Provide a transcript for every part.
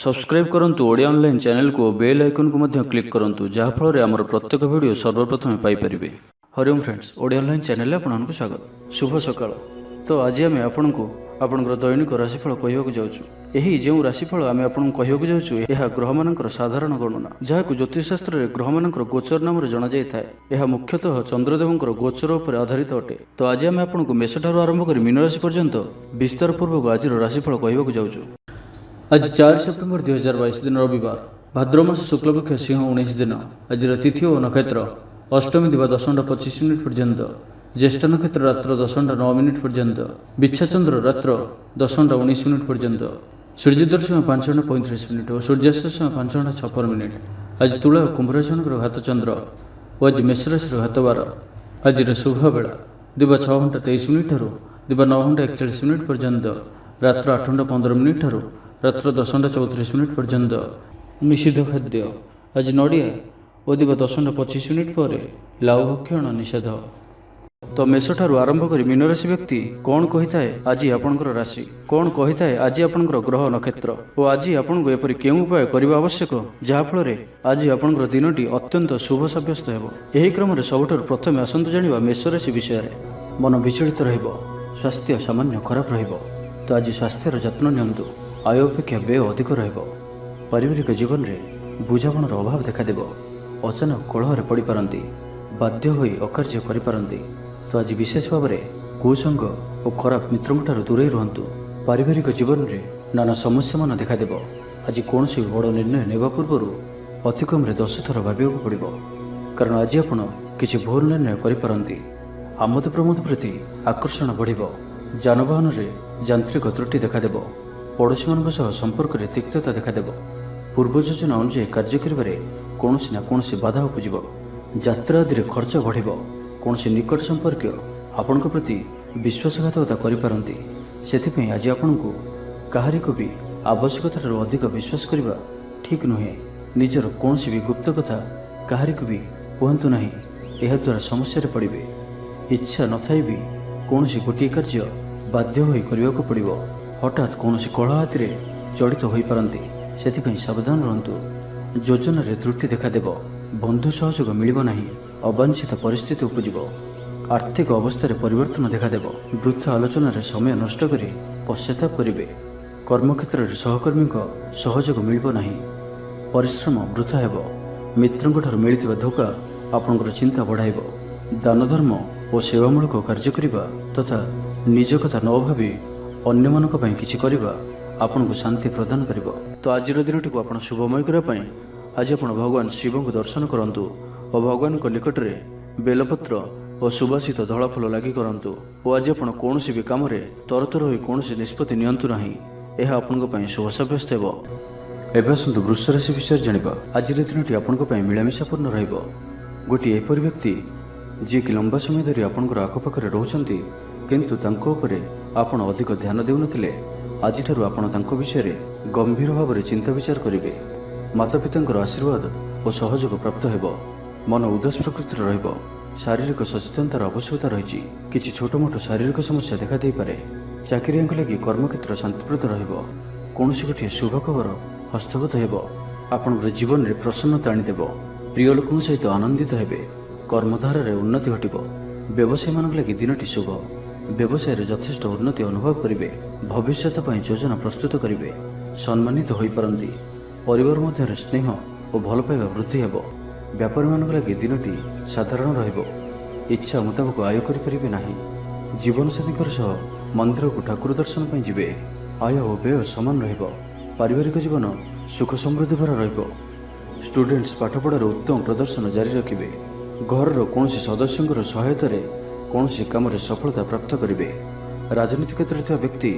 Subscribe करंतु Odia online channel को bell icon को मध्य क्लिक करंतु जहाँ फल आमर प्रत्येक वीडियो सर्वप्रथम Piper. Hariom friends, Odia online channel आपको स्वागत। शुभ सकाळ। तो आज आम आपको आपंकर दैनिक राशिफल कहवाक जाऊँ। यही जो राशिफल आम आपको कहवाक जाऊँ यह ग्रह मानकर साधारण गणना जहाँ ज्योतिषशास्त्र में ग्रह मानकर गोचर नाम जना जाए। यह मुख्यतः चंद्रदेवंकर गोचर उपर आधारित अटे। तो आज आम आपको मेष ठार आरंभ कर मीन राशि पर्यंत विस्तार पूर्वक आज राशिफल कहवाक जाऊँ। आज 4 सेप्टेम्बर 2022 दिन रविवार, भाद्रमास शुक्लपक्ष सिंह 19 दिन। आज तिथि और नक्षत्र अष्टमी दिवा 10:25 पर्यंत, ज्येष्ठ नक्षत्र रात्र 10:09 पर्यंत, बिच्छा चंद्र रात्र 10:19 पर्यंत, सूर्योदय समय 5:35 और सूर्यास्त समय 5:56। आज तुला और कुंभ राशि घात चंद्र और आज मेष राशि घात बार। आज शुभ बेला दिवा 6:23 दिवा 9:41 पर्यंत, रात्र 8:15 रात्र 10:34 पर्यंत। निषिद्ध खाद्य आज नड़िया और दिवा 10:25 पर लाउ भक्षण निषेध। तो मेष ठारू आरंभ कर मीन राशि व्यक्ति कौन कही थाए आज आपंकर राशि, कौन कही थाए आज आपंकर ग्रह नक्षत्र और आज आपको एपरी केउं उपाय करने आवश्यक जहाँफल आज आपंकर दिनटी अत्यंत शुभ सब्यस्त हो। यही क्रम में सबुठार प्रथम आसतु जाना मेष राशि विषय। मन विचलित रहिबो, स्वास्थ्य सामान्य खराब रहिबो। तो आज स्वास्थ्यर जत्न नियंतु। आय अपेक्षा व्यय अधिक रहिबो। पारिवारिक जीवन में बुझामणार अभाव देखादेव। अचानक कलह पड़ पारती, बाध्य होई अकार्य करि पारंती। तो आज विशेष भाव में कुसंग और खराब मित्रों दूरे रुहतु। पारिवारिक जीवन में नाना समस्या मान देखादेव। आज कौन बड़ निर्णय नेबा पूर्व अतिकम 10 थर भाविया पड़ो, कारण आज आपण किसी भूल निर्णय करिपारंती। आमोद प्रमोद प्रति आकर्षण बढ़िबो। जानवाहन में यांत्रिक त्रुटि देखादेव। पड़ोशी मान संपर्क में तिक्तता देखादेव। पूर्व योजना अनुसार कार्य करिबारे कौनसी ना कौनसी बाधा उपजिब। यात्रा आदि खर्च बढ़। कौन निकट संपर्क आपण प्रति विश्वासघातकता करिपारंती। सेथिपई आज आपण को काहारी को भी आवश्यकता अधिक विश्वास करने ठीक नुहे। निजर कौन भी गुप्त कथा काहारी को भी कहतु ना, यह द्वारा समस्या पड़े। इच्छा न थाई भी कौन गोटे कार्य बाध्य होई करने को पड़ो। हठात कौन कलह हाथी जड़ित हो पारती, से सावधान रहतु। योजन त्रुटि देखादेव। बंधु सहयोग मिल ना, अवांछित परिस्थिति उपजिब। आर्थिक अवस्था परिवर्तन देखादेव। वृथा आलोचन समय नष्ट कर पश्चाताप करेंगे। कर्मक्षेत्र में सहकर्मी सहयोग मिल ना, परिश्रम वृथा हेब। मित्रों मिलता धोखा आपणकर चिंता बढ़ाइब। दान धर्म और सेवामूलक कार्य करने तथा निज कथा न भावी अन्य मानक पई किछि करिबा आपनको शांति प्रदान करिबो। तो आज दिनटी को आपण शुभमय करने आज आपण भगवान शिव को दर्शन करंतु और भगवान को निकट में बेलपत्र और सुबासित धला फूल लगी करंतु। और आज आपण कौन भी काम तरतर हो कौन निष्पत्ति नियंतु नहीं, यह आपण पई शुभ सब्यस्त हेबो। एबे आसंतु वृष राशि विषय जानिबा। आज दिनटी आपण पई मिलामिशापूर्ण रहिबो। गोटे एपरि व्यक्ति जी कि लंबा समय धरी आपणकर आखपाखरे रहउछंती किंतु तांको उपरे आपण अधिक ध्यान देउनथिले, आज ठारू आपण तांको विषय रे गंभीर भाव में चिंता विचार करिवे। माता पितांकर आशीर्वाद और सहयोग प्राप्त हेबो। मन उदास प्रकृतिर रहिबो। शारीरिक सचेतनतार आवश्यकता रही। किछि छोट मोट शारीरिक समस्या देखा दे पारे। चाकरियांक लगी कर्मक्षेत्र शांतिप्रद रहिबो। कौनसी गोटे शुभ खबर हस्तगत हेबो। आपणकर जीवन में प्रसन्नता आनिदेव। प्रिय लोकों सहित आनंदित हेबे। कर्मधार रे उन्नति घटिबो। व्यवसायी मानक लगी दिनटी शुभ। व्यवसाय रे यथेष्ट उन्नति अनुभव करिवे। भविष्यत पई योजना प्रस्तुत करिवे। सम्मानित होई परंती। परिवार मध्य स्नेह और भल पाइबा वृद्धि हेबो। व्यापारी मानक लगी दिनटी साधारण रहिबो। इच्छा मुताबक आय करिपारिबे नाही। जीवन साथींकर सह मंदिर को ठाकुर दर्शन पई जिवे। आय और व्यय समान रहिबो। पारिवारिक जीवन सुख समृद्धि भरा रहिबो। स्टूडेंट्स पाठपढ़ार उत्तम प्रदर्शन जारी रखिबे। घर कौन सदस्यों सहायतार कौन काम सफलता प्राप्त करेंगे। राजनीति क्षेत्र में व्यक्ति,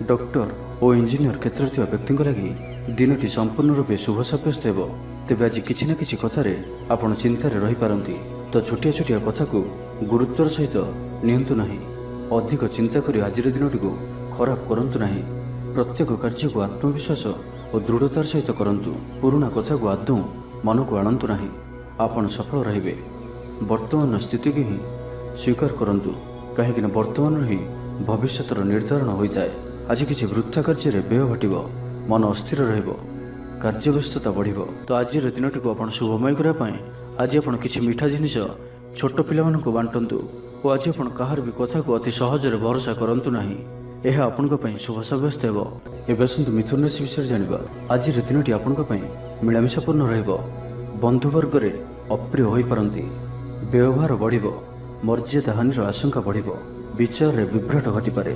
डॉक्टर और इंजीनियर क्षेत्र में व्यक्ति लगी दिनटी संपूर्ण रूपे शुभ सब्यस्त हो। तेज आज किसी न किसी कथार आपण चिंतार रही पारती। तो छोटिया छोटिया कथा को गुरुत्वर सहित नियंतु नहीं। अधिक चिंता करी आज दिनटी को खराब करंतु नहीं। प्रत्येक कार्य को आत्मविश्वास और दृढ़तार सहित करंतु। पुराना कथा को आदौ मन को आणंतु नहीं। आपण सफल रहिबे। वर्तमान स्थिति की ही स्वीकार करंतु, कहीं वर्तमान ही भविष्यतर निर्धारण होता है। आज किसी वृथा कार्य व्यय घटब। मन अस्थिर रहिबो। କାର୍ଯ୍ୟବ୍ୟସ୍ତତା ବଢ଼ିବ। ତ ଆଜିର ଦିନଟିକୁ ଆପଣ ଶୁଭମୟ କରିବା ପାଇଁ ଆଜି ଆପଣ କିଛି ମିଠା ଜିନିଷ ଛୋଟ ପିଲାମାନଙ୍କୁ ବାଣ୍ଟନ୍ତୁ ଓ ଆଜି ଆପଣ କାହାର ବି କଥାକୁ ଅତି ସହଜରେ ଭରସା କରନ୍ତୁ ନାହିଁ। ଏହା ଆପଣଙ୍କ ପାଇଁ ଶୁଭ ସାବ୍ୟସ୍ତ ହେବ। ଏବେ ଆସନ୍ତୁ ମିଥୁନ ରାଶି ବିଷୟରେ ଜାଣିବା। ଆଜିର ଦିନଟି ଆପଣଙ୍କ ପାଇଁ ମିଳାମିଶାପୂର୍ଣ୍ଣ ରହିବ। ବନ୍ଧୁବର୍ଗରେ ଅପ୍ରିୟ ହୋଇପାରନ୍ତି। ବ୍ୟବହାର ବଢ଼ିବ। ମର୍ଯ୍ୟାଦା ହାନିର ଆଶଙ୍କା ବଢ଼ିବ। ବିଚାରରେ ବିଭ୍ରାଟ ଘଟିପାରେ।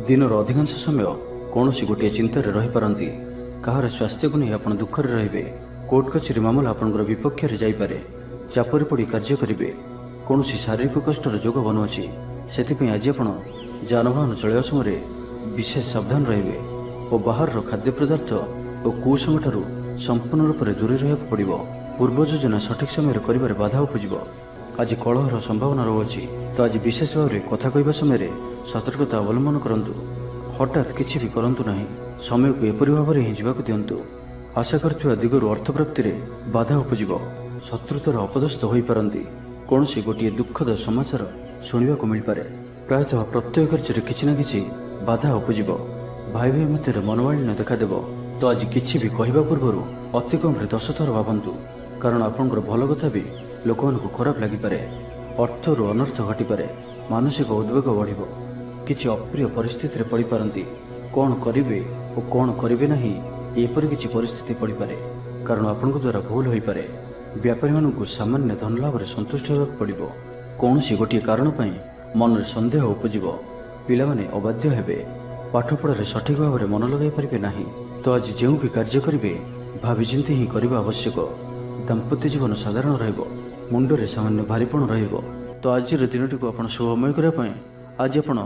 ଦିନର ଅଧିକାଂଶ ସମୟ କୌଣସି ଗୋଟିଏ ଚିନ୍ତାରେ ରହିପାରନ୍ତି। କାହାର ସ୍ୱାସ୍ଥ୍ୟକୁ ନେଇ ଆପଣ ଦୁଃଖରେ ରହିବେ। କୋର୍ଟ କଚେରୀ ମାମଲା ଆପଣଙ୍କର ବିପକ୍ଷରେ ଯାଇପାରେ। ଚାପରେ ପଡ଼ି କାର୍ଯ୍ୟ କରିବେ। କୌଣସି ଶାରୀରିକ କଷ୍ଟର ଯୋଗ ବନୁଅଛି। ସେଥିପାଇଁ ଆଜି ଆପଣ ଯାନବାହନ ଚଳାଇବା ସମୟରେ ବିଶେଷ ସାବଧାନ ରହିବେ ଓ ବାହାରର ଖାଦ୍ୟ ପଦାର୍ଥ ଓ କୁସଙ୍ଗଠାରୁ ସମ୍ପୂର୍ଣ୍ଣ ରୂପରେ ଦୂରେଇ ରହିବାକୁ ପଡ଼ିବ। ପୂର୍ବ ଯୋଜନା ସଠିକ୍ ସମୟରେ କରିବାରେ ବାଧା ଉପୁଜିବ। ଆଜି କଳହର ସମ୍ଭାବନା ରହୁଅଛି। ତ ଆଜି ବିଶେଷ ଭାବରେ କଥା କହିବା ସମୟରେ ସତର୍କତା ଅବଲମ୍ବନ କରନ୍ତୁ। ହଠାତ୍ କିଛି ବି କରନ୍ତୁ ନାହିଁ। ସମୟକୁ ଏପରି ଭାବରେ ହିଁ ଯିବାକୁ ଦିଅନ୍ତୁ। ଆଶା କରୁଥିବା ଦିଗରୁ ଅର୍ଥପ୍ରାପ୍ତିରେ ବାଧା ଉପୁଜିବ। ଶତ୍ରୁତାର ଅପଦସ୍ଥ ହୋଇପାରନ୍ତି। କୌଣସି ଗୋଟିଏ ଦୁଃଖଦ ସମାଚାର ଶୁଣିବାକୁ ମିଳିପାରେ। ପ୍ରାୟତଃ ପ୍ରତ୍ୟେକ କାର୍ଯ୍ୟରେ କିଛି ନା କିଛି ବାଧା ଉପୁଜିବ। ଭାଇ ଭାଇ ମଧ୍ୟରେ ମନୋମାଳିନ୍ୟ ଦେଖାଦେବ। ତ ଆଜି କିଛି ବି କହିବା ପୂର୍ବରୁ ଅତି କମ୍ରେ 10 ଥର ଭାବନ୍ତୁ, କାରଣ ଆପଣଙ୍କର ଭଲ କଥା ବି ଲୋକମାନଙ୍କୁ ଖରାପ ଲାଗିପାରେ। ଅର୍ଥରୁ ଅନର୍ଥ ଘଟିପାରେ। ମାନସିକ ଉଦ୍ବେଗ ବଢ଼ିବ। କିଛି ଅପ୍ରିୟ ପରିସ୍ଥିତିରେ ପଡ଼ିପାରନ୍ତି। କ'ଣ କରିବେ ଓ କ'ଣ କରିବେ ନାହିଁ ଏପରି କିଛି ପରିସ୍ଥିତି ପଡ଼ିପାରେ, କାରଣ ଆପଣଙ୍କ ଦ୍ୱାରା ଭୁଲ ହୋଇପାରେ। ବ୍ୟାପାରୀମାନଙ୍କୁ ସାମାନ୍ୟ ଧନଲାଭରେ ସନ୍ତୁଷ୍ଟ ହେବାକୁ ପଡ଼ିବ। କୌଣସି ଗୋଟିଏ କାରଣ ପାଇଁ ମନରେ ସନ୍ଦେହ ଉପୁଜିବ। ପିଲାମାନେ ଅବାଧ୍ୟ ହେବେ। ପାଠପଢ଼ାରେ ସଠିକ୍ ଭାବରେ ମନ ଲଗାଇ ପାରିବେ ନାହିଁ। ତ ଆଜି ଯେଉଁ ବି କାର୍ଯ୍ୟ କରିବେ ଭାବିଚିନ୍ତି ହିଁ କରିବା ଆବଶ୍ୟକ। ଦାମ୍ପତ୍ୟ ଜୀବନ ସାଧାରଣ ରହିବ। ମୁଣ୍ଡରେ ସାମାନ୍ୟ ଭାରିପଣ ରହିବ। ତ ଆଜିର ଦିନଟିକୁ ଆପଣ ଶୁଭମୟ କରିବା ପାଇଁ ଆଜି ଆପଣ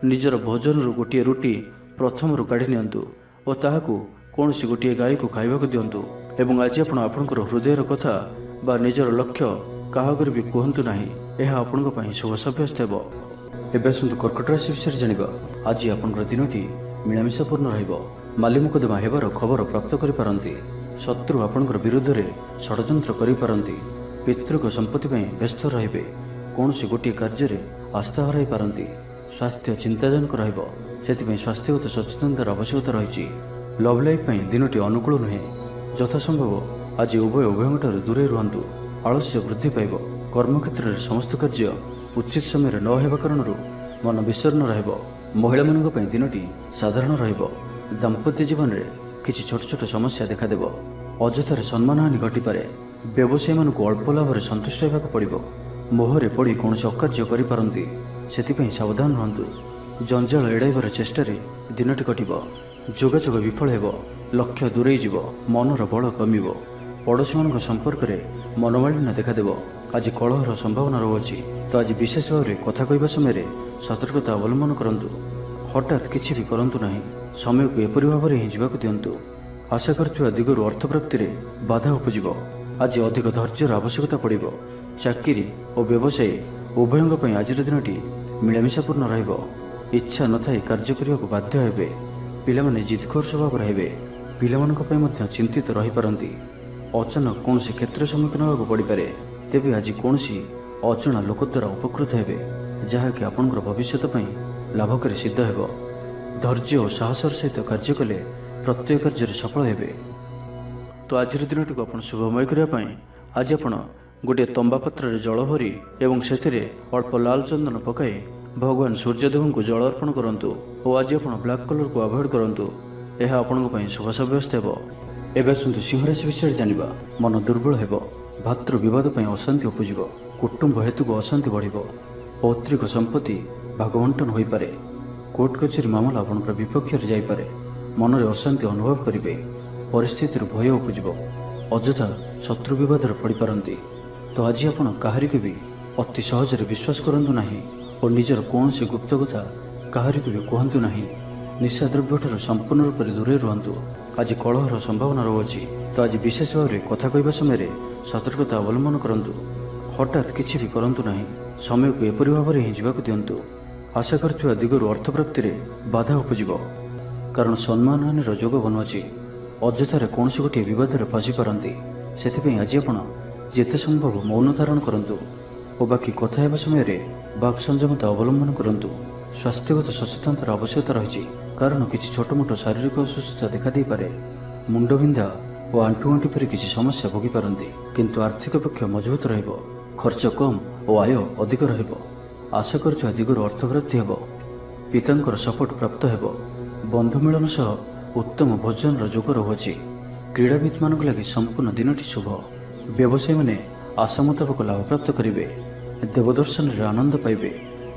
ନିଜର ଭୋଜନରୁ ଗୋଟିଏ ରୁଟି ପ୍ରଥମରୁ କାଢ଼ି ନିଅନ୍ତୁ ଓ ତାହାକୁ କୌଣସି ଗୋଟିଏ ଗାଈକୁ ଖାଇବାକୁ ଦିଅନ୍ତୁ। ଏବଂ ଆଜି ଆପଣ ଆପଣଙ୍କର ହୃଦୟର କଥା ବା ନିଜର ଲକ୍ଷ୍ୟ କାହା ଆଗରେ ବି କୁହନ୍ତୁ ନାହିଁ। ଏହା ଆପଣଙ୍କ ପାଇଁ ଶୁଭ ସାବ୍ୟସ୍ତ ହେବ। ଏବେ ଆସନ୍ତୁ କର୍କଟ ରାଶି ବିଷୟରେ ଜାଣିବା। ଆଜି ଆପଣଙ୍କର ଦିନଟି ମିଳାମିଶାପୂର୍ଣ୍ଣ ରହିବ। ମାଲି ମୁକଦ୍ଦମା ହେବାର ଖବର ପ୍ରାପ୍ତ କରିପାରନ୍ତି। ଶତ୍ରୁ ଆପଣଙ୍କର ବିରୁଦ୍ଧରେ ଷଡ଼ଯନ୍ତ୍ର କରିପାରନ୍ତି। ପିତୃଙ୍କ ସମ୍ପତ୍ତି ପାଇଁ ବ୍ୟସ୍ତ ରହିବେ। କୌଣସି ଗୋଟିଏ କାର୍ଯ୍ୟରେ ଆସ୍ଥା ହରାଇ ପାରନ୍ତି। ସ୍ୱାସ୍ଥ୍ୟ ଚିନ୍ତାଜନକ ରହିବ। ସେଥିପାଇଁ ସ୍ୱାସ୍ଥ୍ୟଗତ ସଚେତନତାର ଆବଶ୍ୟକତା ରହିଛି। ଲଭ୍ ଲାଇଫ୍ ପାଇଁ ଦିନଟି ଅନୁକୂଳ ନୁହେଁ। ଯଥାସମ୍ଭବ ଆଜି ଉଭୟଙ୍କଠାରୁ ଦୂରେଇ ରୁହନ୍ତୁ। ଆଳସ୍ୟ ବୃଦ୍ଧି ପାଇବ। କର୍ମକ୍ଷେତ୍ରରେ ସମସ୍ତ କାର୍ଯ୍ୟ ଉଚିତ ସମୟରେ ନ ହେବା କାରଣରୁ ମନ ବିଷର୍ଣ୍ଣ ରହିବ। ମହିଳାମାନଙ୍କ ପାଇଁ ଦିନଟି ସାଧାରଣ ରହିବ। ଦାମ୍ପତ୍ୟ ଜୀବନରେ କିଛି ଛୋଟ ଛୋଟ ସମସ୍ୟା ଦେଖାଦେବ। ଅଯଥାରେ ସମ୍ମାନହାନି ଘଟିପାରେ। ବ୍ୟବସାୟୀମାନଙ୍କୁ ଅଳ୍ପ ଲାଭରେ ସନ୍ତୁଷ୍ଟ ହେବାକୁ ପଡ଼ିବ। ମୋହରେ ପଡ଼ି କୌଣସି ଅକାର୍ଯ୍ୟ କରିପାରନ୍ତି। ସେଥିପାଇଁ ସାବଧାନ ରୁହନ୍ତୁ। ଜଞ୍ଜାଳ ଏଡ଼ାଇବାର ଚେଷ୍ଟାରେ ଦିନଟି କଟିବ। ଯୋଗାଯୋଗ ବିଫଳ ହେବ। ଲକ୍ଷ୍ୟ ଦୂରେଇ ଯିବ। ମନର ବଳ କମିବ। ପଡ଼ୋଶୀମାନଙ୍କ ସମ୍ପର୍କରେ ମନୋମାଳିନ୍ୟ ଦେଖାଦେବ। ଆଜି କଳହର ସମ୍ଭାବନା ରହୁଅଛି। ତ ଆଜି ବିଶେଷ ଭାବରେ କଥା କହିବା ସମୟରେ ସତର୍କତା ଅବଲମ୍ବନ କରନ୍ତୁ। ହଠାତ୍ କିଛି ବି କରନ୍ତୁ ନାହିଁ। ସମୟକୁ ଏପରି ଭାବରେ ହିଁ ଯିବାକୁ ଦିଅନ୍ତୁ। ଆଶା କରୁଥିବା ଦିଗରୁ ଅର୍ଥପ୍ରାପ୍ତିରେ ବାଧା ଉପୁଜିବ। ଆଜି ଅଧିକ ଧୈର୍ଯ୍ୟର ଆବଶ୍ୟକତା ପଡ଼ିବ। ଚାକିରି ଓ ବ୍ୟବସାୟୀ ଉଭୟଙ୍କ ପାଇଁ ଆଜିର ଦିନଟି ମିଳାମିଶାପୂର୍ଣ୍ଣ ରହିବ। ଇଚ୍ଛା ନଥାଇ କାର୍ଯ୍ୟ କରିବାକୁ ବାଧ୍ୟ ହେବେ। ପିଲାମାନେ ଜିଦଖୋର ସ୍ୱଭାବର ହେବେ। ପିଲାମାନଙ୍କ ପାଇଁ ମଧ୍ୟ ଚିନ୍ତିତ ରହିପାରନ୍ତି। ଅଚାନକ କୌଣସି କ୍ଷେତ୍ରରେ ସମ୍ମୁଖୀନ ହେବାକୁ ପଡ଼ିପାରେ। ତେବେ ଆଜି କୌଣସି ଅଜଣା ଲୋକ ଦ୍ୱାରା ଉପକୃତ ହେବେ, ଯାହାକି ଆପଣଙ୍କର ଭବିଷ୍ୟତ ପାଇଁ ଲାଭକାରୀ ସିଦ୍ଧ ହେବ। ଧୈର୍ଯ୍ୟ ଓ ସାହସର ସହିତ କାର୍ଯ୍ୟ କଲେ ପ୍ରତ୍ୟେକ କାର୍ଯ୍ୟରେ ସଫଳ ହେବେ। ତ ଆଜିର ଦିନଟିକୁ ଆପଣ ଶୁଭମୟ କରିବା ପାଇଁ ଆଜି ଆପଣ ଗୋଟିଏ ତମ୍ବା ପାତ୍ରରେ ଜଳ ଭରି ଏବଂ ସେଥିରେ ଅଳ୍ପ ଲାଲ ଚନ୍ଦନ ପକାଇ ଭଗବାନ ସୂର୍ଯ୍ୟଦେବଙ୍କୁ ଜଳ ଅର୍ପଣ କରନ୍ତୁ ଓ ଆଜି ଆପଣ ବ୍ଲାକ୍ କଲର୍କୁ ଆଭଏଡ୍ କରନ୍ତୁ। ଏହା ଆପଣଙ୍କ ପାଇଁ ଶୁଭ ସାବ୍ୟସ୍ତ ହେବ। ଏବେ ଆସନ୍ତୁ ସିଂହ ରାଶି ବିଷୟରେ ଜାଣିବା। ମନ ଦୁର୍ବଳ ହେବ। ଭାତୃ ବିବାଦ ପାଇଁ ଅଶାନ୍ତି ଉପୁଜିବ। କୁଟୁମ୍ବ ହେତୁକୁ ଅଶାନ୍ତି ବଢ଼ିବ। ପୈତୃକ ସମ୍ପତ୍ତି ଭାଗବଣ୍ଟନ ହୋଇପାରେ। କୋର୍ଟ କଚେରୀ ମାମଲା ଆପଣଙ୍କର ବିପକ୍ଷରେ ଯାଇପାରେ। ମନରେ ଅଶାନ୍ତି ଅନୁଭବ କରିବେ। ପରିସ୍ଥିତିରୁ ଭୟ ଉପୁଜିବ। ଅଯଥା ଶତ୍ରୁ ବିବାଦରେ ପଡ଼ିପାରନ୍ତି। ତ ଆଜି ଆପଣ କାହାରିକୁ ବି ଅତି ସହଜରେ ବିଶ୍ୱାସ କରନ୍ତୁ ନାହିଁ ଓ ନିଜର କୌଣସି ଗୁପ୍ତ କଥା କାହାରିକୁ ବି କୁହନ୍ତୁ ନାହିଁ। ନିଶାଦ୍ରବ୍ୟଠାରୁ ସମ୍ପୂର୍ଣ୍ଣ ରୂପରେ ଦୂରେଇ ରୁହନ୍ତୁ। ଆଜି କଳହର ସମ୍ଭାବନା ରହୁଅଛି। ତ ଆଜି ବିଶେଷ ଭାବରେ କଥା କହିବା ସମୟରେ ସତର୍କତା ଅବଲମ୍ବନ କରନ୍ତୁ। ହଠାତ୍ କିଛି ବି କରନ୍ତୁ ନାହିଁ। ସମୟକୁ ଏପରି ଭାବରେ ହିଁ ଯିବାକୁ ଦିଅନ୍ତୁ। ଆଶା କରୁଥିବା ଦିଗରୁ ଅର୍ଥପ୍ରାପ୍ତିରେ ବାଧା ଉପୁଜିବ, କାରଣ ସମ୍ମାନହାନିର ଯୋଗ ବନୁଅଛି। ଅଯଥାରେ କୌଣସି ଗୋଟିଏ ବିବାଦରେ ଫସିପାରନ୍ତି। ସେଥିପାଇଁ ଆଜି ଆପଣ ଯେତେ ସମ୍ଭବ ମୌନ ଧାରଣ କରନ୍ତୁ ଓ ବାକି କଥା ହେବା ସମୟରେ ବାକ୍ ସଂଯମତା ଅବଲମ୍ବନ କରନ୍ତୁ। ସ୍ୱାସ୍ଥ୍ୟଗତ ସଚେତନତାର ଆବଶ୍ୟକତା ରହିଛି, କାରଣ କିଛି ଛୋଟ ମୋଟ ଶାରୀରିକ ଅସୁସ୍ଥତା ଦେଖାଦେଇପାରେ। ମୁଣ୍ଡବିନ୍ଧା ଓ ଆଣ୍ଠୁଗଣ୍ଠି ପରି କିଛି ସମସ୍ୟା ଭୋଗିପାରନ୍ତି। କିନ୍ତୁ ଆର୍ଥିକ ପକ୍ଷ ମଜବୁତ ରହିବ, ଖର୍ଚ୍ଚ କମ୍ ଓ ଆୟ ଅଧିକ ରହିବ। ଆଶା କରୁଥିବା ଦିଗରୁ ଅର୍ଥପ୍ରାପ୍ତି ହେବ, ପିତାଙ୍କର ସପୋର୍ଟ ପ୍ରାପ୍ତ ହେବ। ବନ୍ଧୁ ମିଳନ ସହ ଉତ୍ତମ ଭୋଜନର ଯୋଗ ରହୁଅଛି। କ୍ରୀଡ଼ାବିତମାନଙ୍କ ଲାଗି ସମ୍ପୂର୍ଣ୍ଣ ଦିନଟି ଶୁଭ। ବ୍ୟବସାୟୀମାନେ ଆଶା ମୁତାବକ ଲାଭପ୍ରାପ୍ତ କରିବେ, ଦେବଦର୍ଶନରେ ଆନନ୍ଦ ପାଇବେ,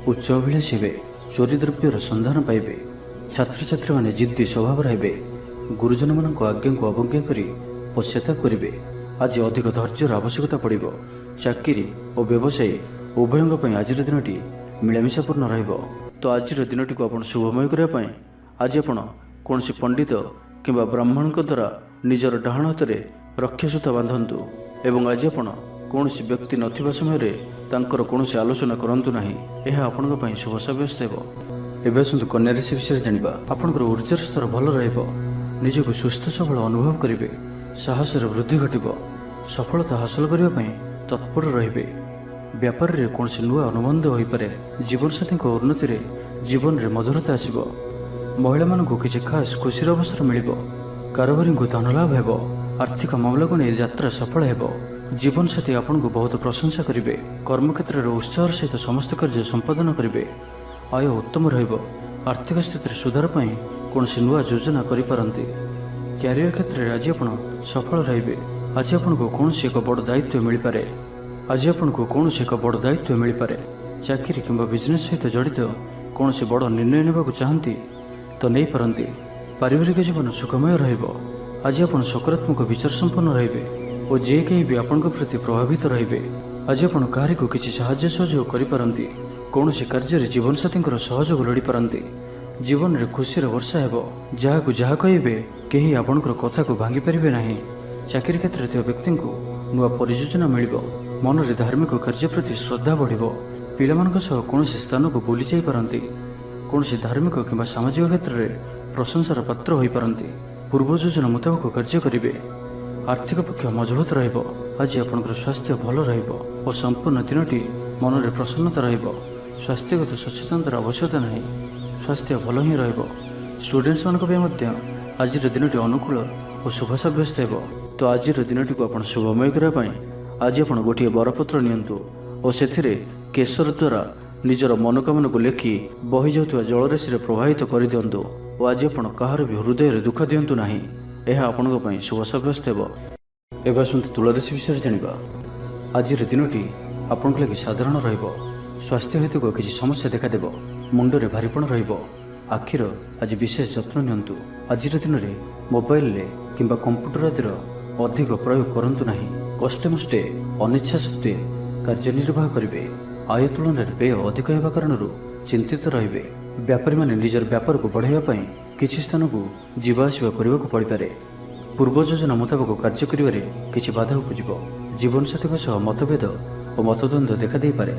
ଉଚ୍ଚ ଅଭିଳାଷୀ ହେବେ, ଚୋରି ଦ୍ରବ୍ୟର ସନ୍ଧାନ ପାଇବେ। ଛାତ୍ରଛାତ୍ରୀମାନେ ଜିଦ୍ଦି ସ୍ୱଭାବର ହେବେ, ଗୁରୁଜନମାନଙ୍କ ଆଜ୍ଞାକୁ ଅବଜ୍ଞା କରି ପଶ୍ଚାତାପ କରିବେ। ଆଜି ଅଧିକ ଧୈର୍ଯ୍ୟର ଆବଶ୍ୟକତା ପଡ଼ିବ। ଚାକିରି ଓ ବ୍ୟବସାୟୀ ଉଭୟଙ୍କ ପାଇଁ ଆଜିର ଦିନଟି ମିଳାମିଶାପୂର୍ଣ୍ଣ ରହିବ। ତ ଆଜିର ଦିନଟିକୁ ଆପଣ ଶୁଭମୟ କରିବା ପାଇଁ ଆଜି ଆପଣ କୌଣସି ପଣ୍ଡିତ କିମ୍ବା ବ୍ରାହ୍ମଣଙ୍କ ଦ୍ୱାରା ନିଜର ଡାହାଣ ହାତରେ ରକ୍ଷାସୂତା ବାନ୍ଧନ୍ତୁ ଏବଂ ଆଜି ଆପଣ କୌଣସି ବ୍ୟକ୍ତି ନଥିବା ସମୟରେ ତାଙ୍କର କୌଣସି ଆଲୋଚନା କରନ୍ତୁ ନାହିଁ। ଏହା ଆପଣଙ୍କ ପାଇଁ ଶୁଭ ସାବ୍ୟସ୍ତ ହେବ। ଏବେ ଆସନ୍ତୁ କନ୍ୟା ରାଶି ବିଷୟରେ ଜାଣିବା। ଆପଣଙ୍କର ଉର୍ଜାର ସ୍ତର ଭଲ ରହିବ, ନିଜକୁ ସୁସ୍ଥ ସବଳ ଅନୁଭବ କରିବେ, ସାହସର ବୃଦ୍ଧି ଘଟିବ, ସଫଳତା ହାସଲ କରିବା ପାଇଁ ତତ୍ପର ରହିବେ। ବ୍ୟାପାରରେ କୌଣସି ନୂଆ ଅନୁବନ୍ଧ ହୋଇପାରେ। ଜୀବନସାଥୀଙ୍କ ଉନ୍ନତିରେ ଜୀବନରେ ମଧୁରତା ଆସିବ। ମହିଳାମାନଙ୍କୁ କିଛି ଖାସ୍ ଖୁସିର ଅବସର ମିଳିବ। କାରବାରୀଙ୍କୁ ଧନଲାଭ ହେବ। ଆର୍ଥିକ ମାମଲାକୁ ନେଇ ଯାତ୍ରା ସଫଳ ହେବ। ଜୀବନସାଥୀ ଆପଣଙ୍କୁ ବହୁତ ପ୍ରଶଂସା କରିବେ। କର୍ମକ୍ଷେତ୍ରରେ ଉତ୍ସାହର ସହିତ ସମସ୍ତ କାର୍ଯ୍ୟ ସମ୍ପାଦନ କରିବେ। ଆୟ ଉତ୍ତମ ରହିବ। ଆର୍ଥିକ ସ୍ଥିତିରେ ସୁଧାର ପାଇଁ କୌଣସି ନୂଆ ଯୋଜନା କରିପାରନ୍ତି। କ୍ୟାରିୟର କ୍ଷେତ୍ରରେ ଆଜି ଆପଣ ସଫଳ ରହିବେ। ଆଜି ଆପଣଙ୍କୁ କୌଣସି ଏକ ବଡ଼ ଦାୟିତ୍ୱ ମିଳିପାରେ। ଚାକିରି କିମ୍ବା ବିଜନେସ୍ ସହିତ ଜଡ଼ିତ କୌଣସି ବଡ଼ ନିର୍ଣ୍ଣୟ ନେବାକୁ ଚାହାନ୍ତି ତ ନେଇପାରନ୍ତି। ପାରିବାରିକ ଜୀବନ ସୁଖମୟ ରହିବ। ଆଜି ଆପଣ ସକାରାତ୍ମକ ବିଚାର ସମ୍ପନ୍ନ ରହିବେ ଓ ଯେ କେହି ବି ଆପଣଙ୍କ ପ୍ରତି ପ୍ରଭାବିତ ରହିବେ। ଆଜି ଆପଣ କାହାରିକୁ କିଛି ସାହାଯ୍ୟ ସହଯୋଗ କରିପାରନ୍ତି। କୌଣସି କାର୍ଯ୍ୟରେ ଜୀବନସାଥୀଙ୍କର ସହଯୋଗ ଲୋଡ଼ିପାରନ୍ତି। ଜୀବନରେ ଖୁସିର ବର୍ଷା ହେବ। ଯାହାକୁ ଯାହା କହିବେ କେହି ଆପଣଙ୍କର କଥାକୁ ଭାଙ୍ଗିପାରିବେ ନାହିଁ। ଚାକିରି କ୍ଷେତ୍ରରେ ଥିବା ବ୍ୟକ୍ତିଙ୍କୁ ନୂଆ ପରିଯୋଜନା ମିଳିବ। ମନରେ ଧାର୍ମିକ କାର୍ଯ୍ୟ ପ୍ରତି ଶ୍ରଦ୍ଧା ବଢ଼ିବ। ପିଲାମାନଙ୍କ ସହ କୌଣସି ସ୍ଥାନକୁ ବୁଲି ଯାଇପାରନ୍ତି। କୌଣସି ଧାର୍ମିକ କିମ୍ବା ସାମାଜିକ କ୍ଷେତ୍ରରେ ପ୍ରଶଂସାର ପାତ୍ର ହୋଇପାରନ୍ତି। ପୂର୍ବ ଯୋଜନା ମୁତାବକ କାର୍ଯ୍ୟ କରିବେ। ଆର୍ଥିକ ପକ୍ଷ ମଜବୁତ ରହିବ। ଆଜି ଆପଣଙ୍କର ସ୍ୱାସ୍ଥ୍ୟ ଭଲ ରହିବ ଓ ସମ୍ପୂର୍ଣ୍ଣ ଦିନଟି ମନରେ ପ୍ରସନ୍ନତା ରହିବ। ସ୍ୱାସ୍ଥ୍ୟଗତ ସଚେତନତାର ଆବଶ୍ୟକତା ନାହିଁ। ସ୍ୱାସ୍ଥ୍ୟ ଭଲ ହିଁ ରହିବ। ଷ୍ଟୁଡେଣ୍ଟସ୍ମାନଙ୍କ ପାଇଁ ମଧ୍ୟ ଆଜିର ଦିନଟି ଅନୁକୂଳ ଓ ଶୁଭ ସାବ୍ୟସ୍ତ ହେବ। ତ ଆଜିର ଦିନଟିକୁ ଆପଣ ଶୁଭମୟ କରିବା ପାଇଁ ଆଜି ଆପଣ ଗୋଟିଏ ବରପତ୍ର ନିଅନ୍ତୁ ଓ ସେଥିରେ କେଶର ଦ୍ୱାରା ନିଜର ମନୋକାମନାକୁ ଲେଖି ବହିଯାଉଥିବା ଜଳରାଶିରେ ପ୍ରବାହିତ କରିଦିଅନ୍ତୁ ଓ ଆଜି ଆପଣ କାହାର ବି ହୃଦୟରେ ଦୁଃଖ ଦିଅନ୍ତୁ ନାହିଁ। ଏହା ଆପଣଙ୍କ ପାଇଁ ଶୁଭ ସାବ୍ୟସ୍ତ ହେବ। ଏବେ ଆସନ୍ତୁ ତୁଳାରାଶି ବିଷୟରେ ଜାଣିବା। ଆଜିର ଦିନଟି ଆପଣଙ୍କ ଲାଗି ସାଧାରଣ ରହିବ। ସ୍ୱାସ୍ଥ୍ୟ ହେତୁକ କିଛି ସମସ୍ୟା ଦେଖାଦେବ। ମୁଣ୍ଡରେ ଭାରିପଣ ରହିବ। ଆଖିର ଆଜି ବିଶେଷ ଯତ୍ନ ନିଅନ୍ତୁ। ଆଜିର ଦିନରେ ମୋବାଇଲରେ କିମ୍ବା କମ୍ପ୍ୟୁଟର ଆଦିର ଅଧିକ ପ୍ରୟୋଗ କରନ୍ତୁ ନାହିଁ। କଷ୍ଟେମଷ୍ଟେ ଅନିଚ୍ଛା ସତ୍ତ୍ୱେ କାର୍ଯ୍ୟନିର୍ବାହ କରିବେ। ଆୟ ତୁଳନାରେ ବ୍ୟୟ ଅଧିକ ହେବା କାରଣରୁ ଚିନ୍ତିତ ରହିବେ। ବ୍ୟାପାରୀମାନେ ନିଜର ବ୍ୟାପାରକୁ ବଢ଼ାଇବା ପାଇଁ କିଛି ସ୍ଥାନକୁ ଯିବା ଆସିବା କରିବାକୁ ପଡ଼ିପାରେ। ପୂର୍ବ ଯୋଜନା ମୁତାବକ କାର୍ଯ୍ୟ କରିବାରେ କିଛି ବାଧା ଉପୁଜିବ। ଜୀବନସାଥୀଙ୍କ ସହ ମତଭେଦ ଓ ମତଦ୍ୱନ୍ଦ୍ୱ ଦେଖାଦେଇପାରେ।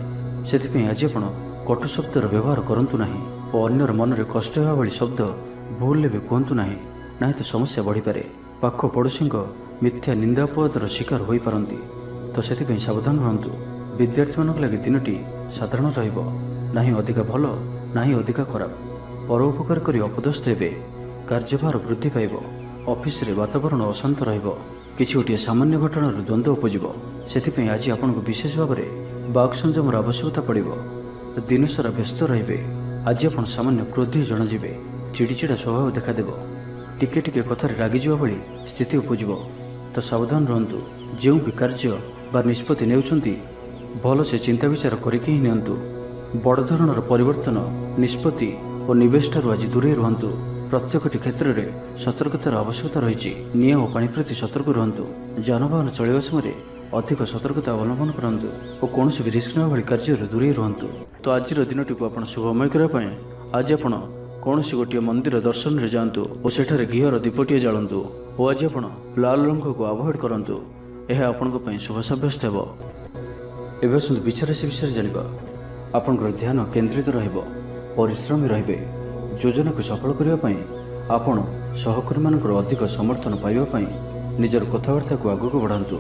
ସେଥିପାଇଁ ଆଜି ଆପଣ କଟୁ ଶବ୍ଦର ବ୍ୟବହାର କରନ୍ତୁ ନାହିଁ ଓ ଅନ୍ୟର ମନରେ କଷ୍ଟ ହେବା ଭଳି ଶବ୍ଦ ଭୁଲରେ ବି କୁହନ୍ତୁ ନାହିଁ, ନାହିଁ ତ ସମସ୍ୟା ବଢ଼ିପାରେ। ପାଖ ପଡ଼ୋଶୀଙ୍କ ମିଥ୍ୟା ନିନ୍ଦା ଅପବାଦର ଶିକାର ହୋଇପାରନ୍ତି, ତ ସେଥିପାଇଁ ସାବଧାନ ରୁହନ୍ତୁ। ବିଦ୍ୟାର୍ଥୀମାନଙ୍କ ଲାଗି ଦିନଟି ସାଧାରଣ ରହିବ। ନାହିଁ ଅଧିକା ଭଲ, ନାହିଁ ଅଧିକା ଖରାପ। ପରୋପକାର କରି ଅପଦସ୍ଥ ହେବେ। କାର୍ଯ୍ୟଭାର ବୃଦ୍ଧି ପାଇବ। ଅଫିସରେ ବାତାବରଣ ଅଶାନ୍ତ ରହିବ। କିଛି ଗୋଟିଏ ସାମାନ୍ୟ ଘଟଣାରୁ ଦ୍ୱନ୍ଦ୍ୱ ଉପୁଜିବ। ସେଥିପାଇଁ ଆଜି ଆପଣଙ୍କୁ ବିଶେଷ ଭାବରେ ବାକ୍ ସଂଯମର ଆବଶ୍ୟକତା ପଡ଼ିବ। ଦିନସାରା ବ୍ୟସ୍ତ ରହିବେ। ଆଜି ଆପଣ ସାମାନ୍ୟ କ୍ରୋଧୀ ଜଣାଯିବେ। ଚିଡ଼ିଚିଡ଼ା ସ୍ୱଭାବ ଦେଖାଦେବ। ଟିକେ ଟିକେ କଥାରେ ରାଗିଯିବା ଭଳି ସ୍ଥିତି ଉପୁଜିବ, ତ ସାବଧାନ ରୁହନ୍ତୁ। ଯେଉଁ ବି କାର୍ଯ୍ୟ ବା ନିଷ୍ପତ୍ତି ନେଉଛନ୍ତି ଭଲସେ ଚିନ୍ତା ବିଚାର କରିକି ହିଁ ନିଅନ୍ତୁ। ବଡ଼ ଧରଣର ପରିବର୍ତ୍ତନ, ନିଷ୍ପତ୍ତି ଓ ନିବେଶଠାରୁ ଆଜି ଦୂରେଇ ରୁହନ୍ତୁ। ପ୍ରତ୍ୟେକଟି କ୍ଷେତ୍ରରେ ସତର୍କତାର ଆବଶ୍ୟକତା ରହିଛି। ନିଆଁ ଓ ପାଣି ପ୍ରତି ସତର୍କ ରୁହନ୍ତୁ। ଯାନବାହନ ଚଳାଇବା ସମୟରେ ଅଧିକ ସତର୍କତା ଅବଲମ୍ବନ କରନ୍ତୁ ଓ କୌଣସି ବି ରିସ୍କ ନେବା ଭଳି କାର୍ଯ୍ୟରୁ ଦୂରେଇ ରୁହନ୍ତୁ। ତ ଆଜିର ଦିନଟିକୁ ଆପଣ ଶୁଭମୟ କରିବା ପାଇଁ ଆଜି ଆପଣ କୌଣସି ଗୋଟିଏ ମନ୍ଦିର ଦର୍ଶନରେ ଯାଆନ୍ତୁ ଓ ସେଠାରେ ଘିଅର ଦୀପଟିଏ ଜାଳନ୍ତୁ ଓ ଆଜି ଆପଣ ଲାଲ ରଙ୍ଗକୁ ଆଭଏଡ୍ କରନ୍ତୁ। ଏହା ଆପଣଙ୍କ ପାଇଁ ଶୁଭ ସାବ୍ୟସ୍ତ ହେବ। ଏବେ ଆସନ୍ତୁ ବିଚାରାଶି ବିଷୟରେ ଜାଣିବା। ଆପଣଙ୍କର ଧ୍ୟାନ କେନ୍ଦ୍ରିତ ରହିବ। ପରିଶ୍ରମୀ ରହିବେ। ଯୋଜନାକୁ ସଫଳ କରିବା ପାଇଁ ଆପଣ ସହକର୍ମୀମାନଙ୍କର ଅଧିକ ସମର୍ଥନ ପାଇବା ପାଇଁ ନିଜର କଥାବାର୍ତ୍ତାକୁ ଆଗକୁ ବଢ଼ାନ୍ତୁ।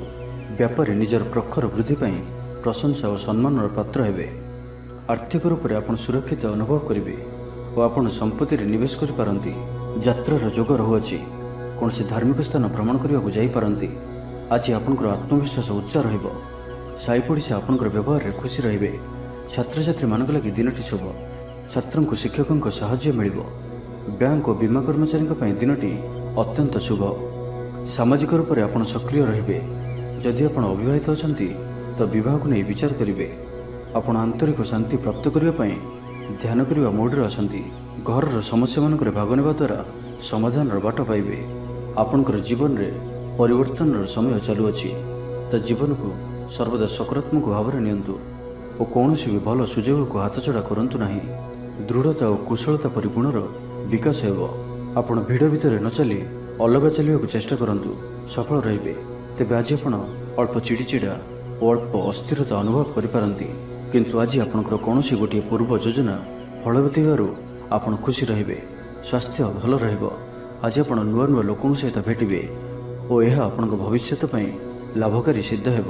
ବ୍ୟାପାରରେ ନିଜର ପ୍ରଖର ବୃଦ୍ଧି ପାଇଁ ପ୍ରଶଂସା ଓ ସମ୍ମାନର ପାତ୍ର ହେବେ। ଆର୍ଥିକ ରୂପରେ ଆପଣ ସୁରକ୍ଷିତ ଅନୁଭବ କରିବେ ଓ ଆପଣ ସମ୍ପତ୍ତିରେ ନିବେଶ କରିପାରନ୍ତି। ଯାତ୍ରାର ଯୋଗ ରହୁଅଛି। କୌଣସି ଧାର୍ମିକ ସ୍ଥାନ ଭ୍ରମଣ କରିବାକୁ ଯାଇପାରନ୍ତି। ଆଜି ଆପଣଙ୍କର ଆତ୍ମବିଶ୍ୱାସ ଉଚ୍ଚ ରହିବ। ସାହି ପଡ଼ିଶା ଆପଣଙ୍କର ବ୍ୟବହାରରେ ଖୁସି ରହିବେ। ଛାତ୍ରଛାତ୍ରୀମାନଙ୍କ ଲାଗି ଦିନଟି ଶୁଭ। ଛାତ୍ରଙ୍କୁ ଶିକ୍ଷକଙ୍କ ସାହାଯ୍ୟ ମିଳିବ। ବ୍ୟାଙ୍କ ଓ ବୀମା କର୍ମଚାରୀଙ୍କ ପାଇଁ ଦିନଟି ଅତ୍ୟନ୍ତ ଶୁଭ। ସାମାଜିକ ରୂପରେ ଆପଣ ସକ୍ରିୟ ରହିବେ। ଯଦି ଆପଣ ଅବିବାହିତ ଅଛନ୍ତି ତ ବିବାହକୁ ନେଇ ବିଚାର କରିବେ। ଆପଣ ଆନ୍ତରିକ ଶାନ୍ତି ପ୍ରାପ୍ତ କରିବା ପାଇଁ ଧ୍ୟାନ କରିବା ମୋଡ଼ରେ ଅଛନ୍ତି। ଘରର ସମସ୍ୟାମାନଙ୍କରେ ଭାଗ ନେବା ଦ୍ୱାରା ସମାଧାନର ବାଟ ପାଇବେ। ଆପଣଙ୍କର ଜୀବନରେ ପରିବର୍ତ୍ତନର ସମୟ ଚାଲୁଅଛି। ତ ଜୀବନକୁ ସର୍ବଦା ସକାରାତ୍ମକ ଭାବରେ ନିଅନ୍ତୁ ଓ କୌଣସି ବି ଭଲ ସୁଯୋଗକୁ ହାତଛଡ଼ା କରନ୍ତୁ ନାହିଁ। ଦୃଢ଼ତା ଓ କୁଶଳତା ପରି ଗୁଣର ବିକାଶ ହେବ। ଆପଣ ଭିଡ଼ ଭିତରେ ନ ଚାଲି ଅଲଗା ଚାଲିବାକୁ ଚେଷ୍ଟା କରନ୍ତୁ, ସଫଳ ରହିବେ। ତେବେ ଆଜି ଆପଣ ଅଳ୍ପ ଚିଡ଼ିଚିଡ଼ା ଓ ଅଳ୍ପ ଅସ୍ଥିରତା ଅନୁଭବ କରିପାରନ୍ତି, କିନ୍ତୁ ଆଜି ଆପଣଙ୍କର କୌଣସି ଗୋଟିଏ ପୂର୍ବ ଯୋଜନା ଫଳବତୀ ହେବାରୁ ଆପଣ ଖୁସି ରହିବେ। ସ୍ୱାସ୍ଥ୍ୟ ଭଲ ରହିବ। ଆଜି ଆପଣ ନୂଆ ନୂଆ ଲୋକଙ୍କ ସହିତ ଭେଟିବେ ଓ ଏହା ଆପଣଙ୍କ ଭବିଷ୍ୟତ ପାଇଁ ଲାଭକାରୀ ସିଦ୍ଧ ହେବ।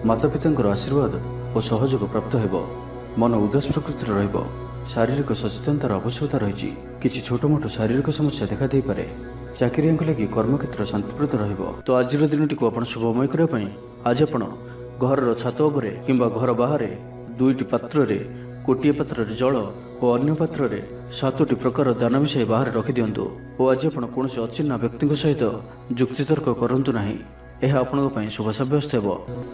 ମାତାପିତାଙ୍କର ଆଶୀର୍ବାଦ ଓ ସହଯୋଗ ପ୍ରାପ୍ତ ହେବ। ମନ ଉଦାସ ପ୍ରକୃତିର ରହିବ। ଶାରୀରିକ ସଚେତନତାର ଆବଶ୍ୟକତା ରହିଛି। କିଛି ଛୋଟମୋଟ ଶାରୀରିକ ସମସ୍ୟା ଦେଖାଦେଇପାରେ। ଚାକିରିଆଙ୍କ ଲାଗି କର୍ମକ୍ଷେତ୍ର ଶାନ୍ତିପ୍ରଦ ରହିବ। ତ ଆଜିର ଦିନଟିକୁ ଆପଣ ଶୁଭମୟ କରିବା ପାଇଁ ଆଜି ଆପଣ ଘରର ଛାତ ଉପରେ କିମ୍ବା ଘର ବାହାରେ 2ଟି ପାତ୍ରରେ ଗୋଟିଏ ପାତ୍ରରେ ଜଳ ଓ ଅନ୍ୟ ପାତ୍ରରେ 7ଟି ପ୍ରକାର ଦାନା ମିଶାଇ ବାହାରେ ରଖିଦିଅନ୍ତୁ। ଓ ଆଜି ଆପଣ କୌଣସି ଅଚିହ୍ନା ବ୍ୟକ୍ତିଙ୍କ ସହିତ ଯୁକ୍ତିତର୍କ କରନ୍ତୁ ନାହିଁ। ଏହା ଆପଣଙ୍କ ପାଇଁ ଶୁଭ ସାବ୍ୟସ୍ତ ହେବ।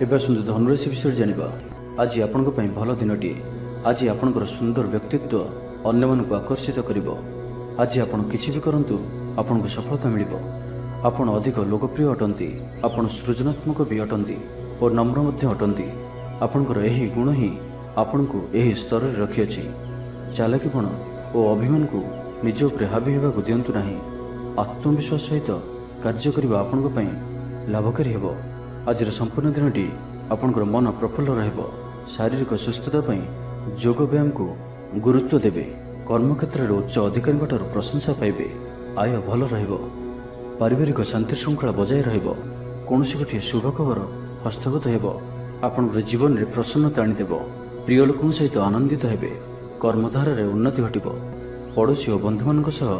ଏବେ ଆସନ୍ତୁ ଧନୁରାଶି ବିଷୟରେ ଜାଣିବା। ଆଜି ଆପଣଙ୍କ ପାଇଁ ଭଲ ଦିନଟିଏ। ଆଜି ଆପଣଙ୍କର ସୁନ୍ଦର ବ୍ୟକ୍ତିତ୍ୱ ଅନ୍ୟମାନଙ୍କୁ ଆକର୍ଷିତ କରିବ। ଆଜି ଆପଣ କିଛି ବି କରନ୍ତୁ ଆପଣଙ୍କୁ ସଫଳତା ମିଳିବ। ଆପଣ ଅଧିକ ଲୋକପ୍ରିୟ ଅଟନ୍ତି। ଆପଣ ସୃଜନାତ୍ମକ ବି ଅଟନ୍ତି ଓ ନମ୍ର ମଧ୍ୟ ଅଟନ୍ତି। ଆପଣଙ୍କର ଏହି ଗୁଣ ହିଁ ଆପଣଙ୍କୁ ଏହି ସ୍ତରରେ ରଖିଅଛି। ଚାଲାକିପଣ ଓ ଅଭିମାନକୁ ନିଜ ଉପରେ ହାବି ହେବାକୁ ଦିଅନ୍ତୁ ନାହିଁ। ଆତ୍ମବିଶ୍ୱାସ ସହିତ କାର୍ଯ୍ୟ କରିବା ଆପଣଙ୍କ ପାଇଁ ଲାଭକାରୀ ହେବ। ଆଜିର ସମ୍ପୂର୍ଣ୍ଣ ଦିନଟି ଆପଣଙ୍କର ମନ ପ୍ରଫୁଲ୍ଲ ରହିବ। ଶାରୀରିକ ସୁସ୍ଥତା ପାଇଁ ଯୋଗ ବ୍ୟାୟାମକୁ ଗୁରୁତ୍ୱ ଦେବେ। କର୍ମକ୍ଷେତ୍ରରେ ଉଚ୍ଚ ଅଧିକାରୀଙ୍କଠାରୁ ପ୍ରଶଂସା ପାଇବେ। ଆୟ ଭଲ ରହିବ। ପାରିବାରିକ ଶାନ୍ତି ଶୃଙ୍ଖଳା ବଜାୟ ରହିବ। କୌଣସି ଗୋଟିଏ ଶୁଭ ଖବର ହସ୍ତଗତ ହେବ। ଆପଣଙ୍କର ଜୀବନରେ ପ୍ରସନ୍ନତା ଆଣିଦେବ। ପ୍ରିୟ ଲୋକଙ୍କ ସହିତ ଆନନ୍ଦିତ ହେବେ। କର୍ମଧାରାରେ ଉନ୍ନତି ଘଟିବ। ପଡ଼ୋଶୀ ଓ ବନ୍ଧୁମାନଙ୍କ ସହ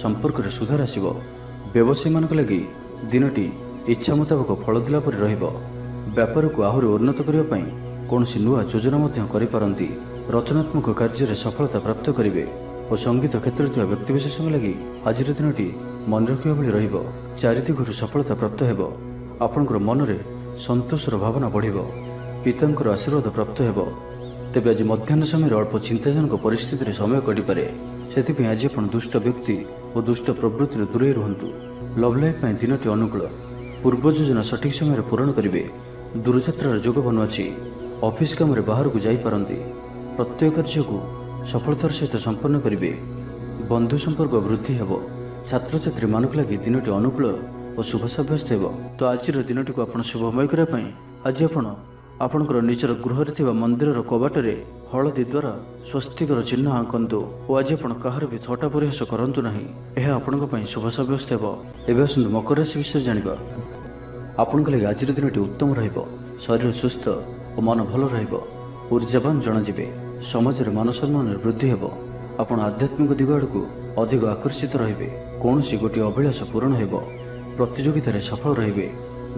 ସମ୍ପର୍କରେ ସୁଧାର ଆସିବ। ବ୍ୟବସାୟୀମାନଙ୍କ ଲାଗି ଦିନଟି ଇଚ୍ଛା ମୁତାବକ ଫଳ ଦେଲା ପରି ରହିବ। ବ୍ୟାପାରକୁ ଆହୁରି ଉନ୍ନତ କରିବା ପାଇଁ କୌଣସି ନୂଆ ଯୋଜନା ମଧ୍ୟ କରିପାରନ୍ତି। ରଚନାତ୍ମକ କାର୍ଯ୍ୟରେ ସଫଳତା ପ୍ରାପ୍ତ କରିବେ ଓ ସଙ୍ଗୀତ କ୍ଷେତ୍ରରେ ଥିବା ବ୍ୟକ୍ତିବିଶେଷଙ୍କ ଲାଗି ଆଜିର ଦିନଟି ମନେ ରଖିବା ଭଳି ରହିବ। ଚାରିଦିଗରୁ ସଫଳତା ପ୍ରାପ୍ତ ହେବ। ଆପଣଙ୍କର ମନରେ ସନ୍ତୋଷର ଭାବନା ବଢ଼ିବ। ପିତାଙ୍କର ଆଶୀର୍ବାଦ ପ୍ରାପ୍ତ ହେବ। ତେବେ ଆଜି ମଧ୍ୟାହ୍ନ ସମୟରେ ଅଳ୍ପ ଚିନ୍ତାଜନକ ପରିସ୍ଥିତିରେ ସମୟ କଟିପାରେ। ସେଥିପାଇଁ ଆଜି ଆପଣ ଦୁଷ୍ଟ ବ୍ୟକ୍ତି ଓ ଦୁଷ୍ଟ ପ୍ରବୃତ୍ତିରୁ ଦୂରେଇ ରୁହନ୍ତୁ। ଲଭ୍ ଲାଇଫ୍ ପାଇଁ ଦିନଟି ଅନୁକୂଳ। ପୂର୍ବ ଯୋଜନା ସଠିକ୍ ସମୟରେ ପୂରଣ କରିବେ। ଦୂରଯାତ୍ରାର ଯୋଗ ବନୁଅଛି। ଅଫିସ୍ କାମରେ ବାହାରକୁ ଯାଇପାରନ୍ତି। ପ୍ରତ୍ୟେକ କାର୍ଯ୍ୟକୁ ସଫଳତାର ସହିତ ସମ୍ପନ୍ନ କରିବେ। ବନ୍ଧୁ ସମ୍ପର୍କ ବୃଦ୍ଧି ହେବ। ଛାତ୍ରଛାତ୍ରୀମାନଙ୍କ ଲାଗି ଦିନଟି ଅନୁକୂଳ ଓ ଶୁଭ ସାବ୍ୟସ୍ତ ହେବ। ତ ଆଜିର ଦିନଟିକୁ ଆପଣ ଶୁଭମୟ କରିବା ପାଇଁ ଆଜି ଆପଣ ଆପଣଙ୍କର ନିଜର ଗୃହରେ ଥିବା ମନ୍ଦିରର କବାଟରେ ହଳଦୀ ଦ୍ୱାରା ସ୍ୱସ୍ତିକର ଚିହ୍ନ ଆଙ୍କନ୍ତୁ ଓ ଆଜି ଆପଣ କାହାର ବି ଥଟ୍ଟା ପରିହାସ କରନ୍ତୁ ନାହିଁ। ଏହା ଆପଣଙ୍କ ପାଇଁ ଶୁଭ ସାବ୍ୟସ୍ତ ହେବ। ଏବେ ଆସନ୍ତୁ ମକର ରାଶି ବିଷୟରେ ଜାଣିବା। ଆପଣଙ୍କ ଲାଗି ଆଜିର ଦିନଟି ଉତ୍ତମ ରହିବ। ଶରୀର ସୁସ୍ଥ ଓ ମନ ଭଲ ରହିବ। ଊର୍ଜାବାନ ଜଣାଯିବେ। ସମାଜରେ ମାନ ସମ୍ମାନରେ ବୃଦ୍ଧି ହେବ। ଆପଣ ଆଧ୍ୟାତ୍ମିକ ଦିଗ ଆଡ଼କୁ ଅଧିକ ଆକର୍ଷିତ ରହିବେ। କୌଣସି ଗୋଟିଏ ଅଭିଳାଷ ପୂରଣ ହେବ। ପ୍ରତିଯୋଗିତାରେ ସଫଳ ରହିବେ।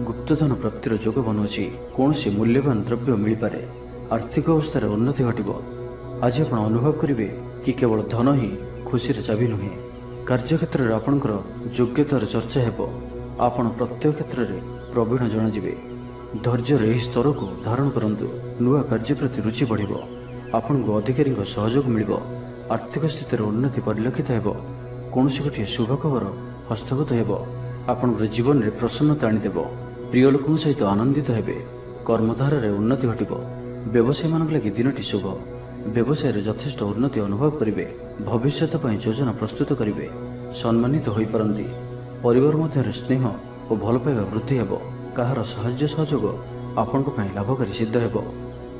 ଗୁପ୍ତଧନ ପ୍ରାପ୍ତିର ଯୋଗ ବନୁଅଛି। କୌଣସି ମୂଲ୍ୟବାନ ଦ୍ରବ୍ୟ ମିଳିପାରେ। ଆର୍ଥିକ ଅବସ୍ଥାରେ ଉନ୍ନତି ଘଟିବ। ଆଜି ଆପଣ ଅନୁଭବ କରିବେ କି କେବଳ ଧନ ହିଁ ଖୁସିର ଚାବି ନୁହେଁ। କାର୍ଯ୍ୟକ୍ଷେତ୍ରରେ ଆପଣଙ୍କର ଯୋଗ୍ୟତାର ଚର୍ଚ୍ଚା ହେବ। ଆପଣ ପ୍ରତ୍ୟେକ କ୍ଷେତ୍ରରେ ପ୍ରବୀଣ ଜଣାଯିବେ। ଧୈର୍ଯ୍ୟର ଏହି ସ୍ତରକୁ ଧାରଣ କରନ୍ତୁ। ନୂଆ କାର୍ଯ୍ୟ ପ୍ରତି ରୁଚି ବଢ଼ିବ। ଆପଣଙ୍କୁ ଅଧିକାରୀଙ୍କ ସହଯୋଗ ମିଳିବ। ଆର୍ଥିକ ସ୍ଥିତିର ଉନ୍ନତି ପରିଲକ୍ଷିତ ହେବ। କୌଣସି ଗୋଟିଏ ଶୁଭ ଖବର ହସ୍ତଗତ ହେବ। ଆପଣଙ୍କର ଜୀବନରେ ପ୍ରସନ୍ନତା ଆଣିଦେବ। ପ୍ରିୟ ଲୋକଙ୍କ ସହିତ ଆନନ୍ଦିତ ହେବେ। କର୍ମଧାରାରେ ଉନ୍ନତି ଘଟିବ। ବ୍ୟବସାୟୀମାନଙ୍କ ଲାଗି ଦିନଟି ଶୁଭ। ବ୍ୟବସାୟରେ ଯଥେଷ୍ଟ ଉନ୍ନତି ଅନୁଭବ କରିବେ। ଭବିଷ୍ୟତ ପାଇଁ ଯୋଜନା ପ୍ରସ୍ତୁତ କରିବେ। ସମ୍ମାନିତ ହୋଇପାରନ୍ତି। ପରିବାର ମଧ୍ୟରେ ସ୍ନେହ ଓ ଭଲ ପାଇବା ବୃଦ୍ଧି ହେବ। କାହାର ସାହାଯ୍ୟ ସହଯୋଗ ଆପଣଙ୍କ ପାଇଁ ଲାଭକାରୀ ସିଦ୍ଧ ହେବ।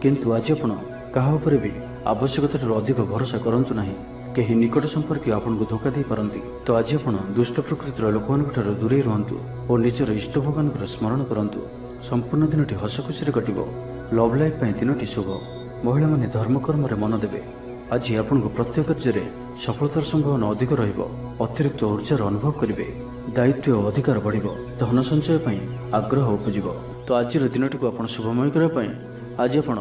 କିନ୍ତୁ ଆଜି ଆପଣ କାହା ଉପରେ ବି ଆବଶ୍ୟକତାଠାରୁ ଅଧିକ ଭରସା କରନ୍ତୁ ନାହିଁ। କେହି ନିକଟ ସମ୍ପର୍କୀୟ ଆପଣଙ୍କୁ ଧୋକା ଦେଇପାରନ୍ତି। ତ ଆଜି ଆପଣ ଦୁଷ୍ଟ ପ୍ରକୃତିର ଲୋକମାନଙ୍କଠାରୁ ଦୂରେଇ ରୁହନ୍ତୁ ଓ ନିଜର ଇଷ୍ଟ ଭଗବାନଙ୍କର ସ୍ମରଣ କରନ୍ତୁ। ସମ୍ପୂର୍ଣ୍ଣ ଦିନଟି ହସ ଖୁସିରେ କଟିବ। ଲଭ୍ ଲାଇଫ୍ ପାଇଁ ଦିନଟି ଶୁଭ। ମହିଳାମାନେ ଧର୍ମକର୍ମରେ ମନ ଦେବେ। ଆଜି ଆପଣଙ୍କୁ ପ୍ରତ୍ୟେକ କାର୍ଯ୍ୟରେ ସଫଳତାର ସମ୍ଭାବନା ଅଧିକ ରହିବ। ଅତିରିକ୍ତ ଊର୍ଜାର ଅନୁଭବ କରିବେ। ଦାୟିତ୍ୱ ଓ ଅଧିକାର ବଢ଼ିବ। ଧନ ସଞ୍ଚୟ ପାଇଁ ଆଗ୍ରହ ଉପଜିବ। ତ ଆଜିର ଦିନଟିକୁ ଆପଣ ଶୁଭମୟ କରିବା ପାଇଁ ଆଜି ଆପଣ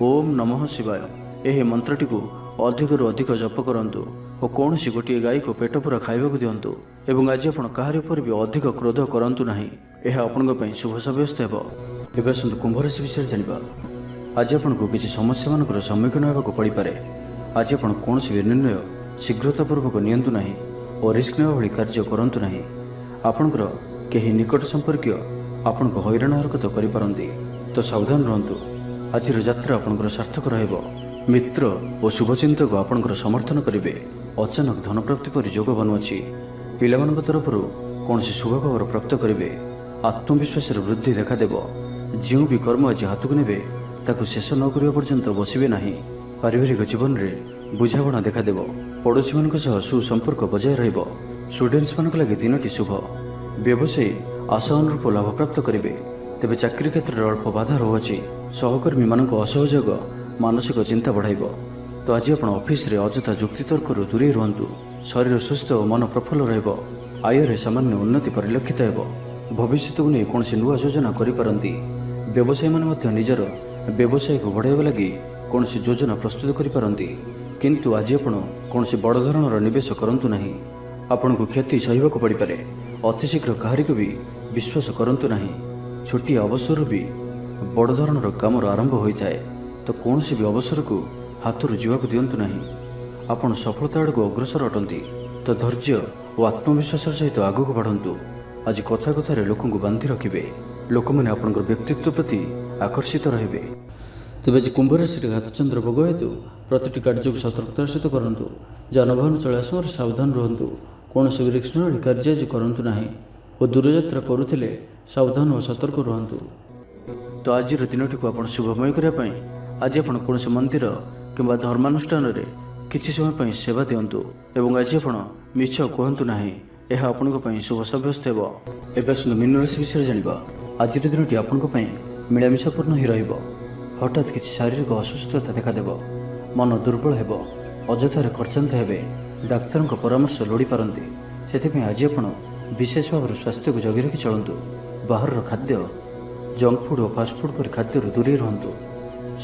ଓମ୍ ନମଃ ଶିବାୟ ଏହି ମନ୍ତ୍ରଟିକୁ ଅଧିକରୁ ଅଧିକ ଜପ କରନ୍ତୁ ଓ କୌଣସି ଗୋଟିଏ ଗାଈକୁ ପେଟ ପୁରା ଖାଇବାକୁ ଦିଅନ୍ତୁ। ଏବଂ ଆଜି ଆପଣ କାହାରି ଉପରେ ବି ଅଧିକ କ୍ରୋଧ କରନ୍ତୁ ନାହିଁ। ଏହା ଆପଣଙ୍କ ପାଇଁ ଶୁଭ ସାବ୍ୟସ୍ତ ହେବ। ଏବେ ଆସନ୍ତୁ କୁମ୍ଭ ରାଶି ବିଷୟରେ ଜାଣିବା। ଆଜି ଆପଣଙ୍କୁ କିଛି ସମସ୍ୟାମାନଙ୍କର ସମ୍ମୁଖୀନ ହେବାକୁ ପଡ଼ିପାରେ। ଆଜି ଆପଣ କୌଣସି ବି ନିର୍ଣ୍ଣୟ ଶୀଘ୍ରତାପୂର୍ବକ ନିଅନ୍ତୁ ନାହିଁ ଓ ରିସ୍କ ନେବା ଭଳି କାର୍ଯ୍ୟ କରନ୍ତୁ ନାହିଁ। ଆପଣଙ୍କର କେହି ନିକଟ ସମ୍ପର୍କୀୟ ଆପଣଙ୍କୁ ହଇରାଣ ହରକତ କରିପାରନ୍ତି, ତ ସାବଧାନ ରୁହନ୍ତୁ। ଆଜିର ଯାତ୍ରା ଆପଣଙ୍କର ସାର୍ଥକ ରହିବ। ମିତ୍ର ଓ ଶୁଭଚିନ୍ତକ ଆପଣଙ୍କର ସମର୍ଥନ କରିବେ। ଅଚାନକ ଧନପ୍ରାପ୍ତି ପରି ଯୋଗ ବନୁଅଛି। ପିଲାମାନଙ୍କ ତରଫରୁ କୌଣସି ଶୁଭ ଖବର ପ୍ରାପ୍ତ କରିବେ। ଆତ୍ମବିଶ୍ୱାସରେ ବୃଦ୍ଧି ଦେଖାଦେବ। ଯେଉଁ ବି କର୍ମ ଆଜି ହାତକୁ ନେବେ ତାକୁ ଶେଷ ନ କରିବା ପର୍ଯ୍ୟନ୍ତ ବସିବେ ନାହିଁ। ପାରିବାରିକ ଜୀବନରେ ବୁଝାମଣା ଦେଖାଦେବ। ପଡ଼ୋଶୀମାନଙ୍କ ସହ ସୁସମ୍ପର୍କ ବଜାୟ ରହିବ। ଷ୍ଟୁଡେଣ୍ଟସ୍ମାନଙ୍କ ଲାଗି ଦିନଟି ଶୁଭ। ବ୍ୟବସାୟୀ ଆଶା ଅନୁରୂପ ଲାଭପ୍ରାପ୍ତ କରିବେ। ତେବେ ଚାକିରି କ୍ଷେତ୍ରରେ ଅଳ୍ପ ବାଧା ରହୁଅଛି। ସହକର୍ମୀମାନଙ୍କ ଅସହଯୋଗ ମାନସିକ ଚିନ୍ତା ବଢ଼ାଇବ। ତ ଆଜି ଆପଣ ଅଫିସରେ ଅଯଥା ଯୁକ୍ତିତର୍କରୁ ଦୂରେଇ ରୁହନ୍ତୁ। ଶରୀର ସୁସ୍ଥ ଓ ମନ ପ୍ରଫୁଲ୍ଲ ରହିବ। ଆୟରେ ସାମାନ୍ୟ ଉନ୍ନତି ପରିଲକ୍ଷିତ ହେବ। ଭବିଷ୍ୟତକୁ ନେଇ କୌଣସି ନୂଆ ଯୋଜନା କରିପାରନ୍ତି। ବ୍ୟବସାୟୀମାନେ ମଧ୍ୟ ନିଜର ବ୍ୟବସାୟକୁ ବଢ଼ାଇବା ଲାଗି କୌଣସି ଯୋଜନା ପ୍ରସ୍ତୁତ କରିପାରନ୍ତି। କିନ୍ତୁ ଆଜି ଆପଣ କୌଣସି ବଡ଼ ଧରଣର ନିବେଶ କରନ୍ତୁ ନାହିଁ। ଆପଣଙ୍କୁ କ୍ଷତି ସହିବାକୁ ପଡ଼ିପାରେ। ଅତିଶୀଘ୍ର କାହାରିକୁ ବି ବିଶ୍ୱାସ କରନ୍ତୁ ନାହିଁ। ଛୋଟିଆ ଅବସରରୁ ବି ବଡ଼ ଧରଣର କାମର ଆରମ୍ଭ ହୋଇଥାଏ। ତ କୌଣସି ବି ଅବସରକୁ ହାତରୁ ଯିବାକୁ ଦିଅନ୍ତୁ ନାହିଁ। ଆପଣ ସଫଳତା ଆଡ଼କୁ ଅଗ୍ରସର ଅଟନ୍ତି। ତ ଧୈର୍ଯ୍ୟ ଓ ଆତ୍ମବିଶ୍ୱାସର ସହିତ ଆଗକୁ ବଢ଼ନ୍ତୁ। ଆଜି କଥା କଥାରେ ଲୋକଙ୍କୁ ବାନ୍ଧି ରଖିବେ। ଲୋକମାନେ ଆପଣଙ୍କର ବ୍ୟକ୍ତିତ୍ୱ ପ୍ରତି ଆକର୍ଷିତ ରହିବେ। ତେବେ ଆଜି କୁମ୍ଭ ରାଶିରେ ଘାତଚନ୍ଦ୍ର ଭୋଗ ହେତୁ ପ୍ରତିଟି କାର୍ଯ୍ୟକୁ ସତର୍କତାର ସହିତ କରନ୍ତୁ। ଯାନବାହନ ଚଳାଇବା ସମୟରେ ସାବଧାନ ରୁହନ୍ତୁ। କୌଣସି ବି ରିସ୍କ ନେଇ କାର୍ଯ୍ୟ ଆଜି କରନ୍ତୁ ନାହିଁ ଓ ଦୂରଯାତ୍ରା କରୁଥିଲେ ସାବଧାନ ଓ ସତର୍କ ରୁହନ୍ତୁ। ତ ଆଜିର ଦିନଟିକୁ ଆପଣ ଶୁଭମୟ କରିବା ପାଇଁ ଆଜି ଆପଣ କୌଣସି ମନ୍ଦିର କିମ୍ବା ଧର୍ମାନୁଷ୍ଠାନରେ କିଛି ସମୟ ପାଇଁ ସେବା ଦିଅନ୍ତୁ। ଏବଂ ଆଜି ଆପଣ ମିଛ କୁହନ୍ତୁ ନାହିଁ। ଏହା ଆପଣଙ୍କ ପାଇଁ ଶୁଭ ସାବ୍ୟସ୍ତ ହେବ। ଏବେ ଆସନ୍ତୁ ମୀନ ରାଶି ବିଷୟରେ ଜାଣିବା। ଆଜିର ଦିନଟି ଆପଣଙ୍କ ପାଇଁ ମିଳାମିଶାପୂର୍ଣ୍ଣ ହିଁ ରହିବ। ହଠାତ୍ କିଛି ଶାରୀରିକ ଅସୁସ୍ଥତା ଦେଖାଦେବ। ମନ ଦୁର୍ବଳ ହେବ। ଅଯଥାରେ ଖର୍ଚ୍ଚାନ୍ତ ହେବେ। ଡାକ୍ତରଙ୍କ ପରାମର୍ଶ ଲୋଡ଼ିପାରନ୍ତି। ସେଥିପାଇଁ ଆଜି ଆପଣ ବିଶେଷ ଭାବରେ ସ୍ୱାସ୍ଥ୍ୟକୁ ଜଗି ରଖି ଚଳନ୍ତୁ। ବାହାରର ଖାଦ୍ୟ, ଜଙ୍କ ଫୁଡ୍ ଓ ଫାଷ୍ଟଫୁଡ୍ ପରି ଖାଦ୍ୟରୁ ଦୂରେଇ ରୁହନ୍ତୁ।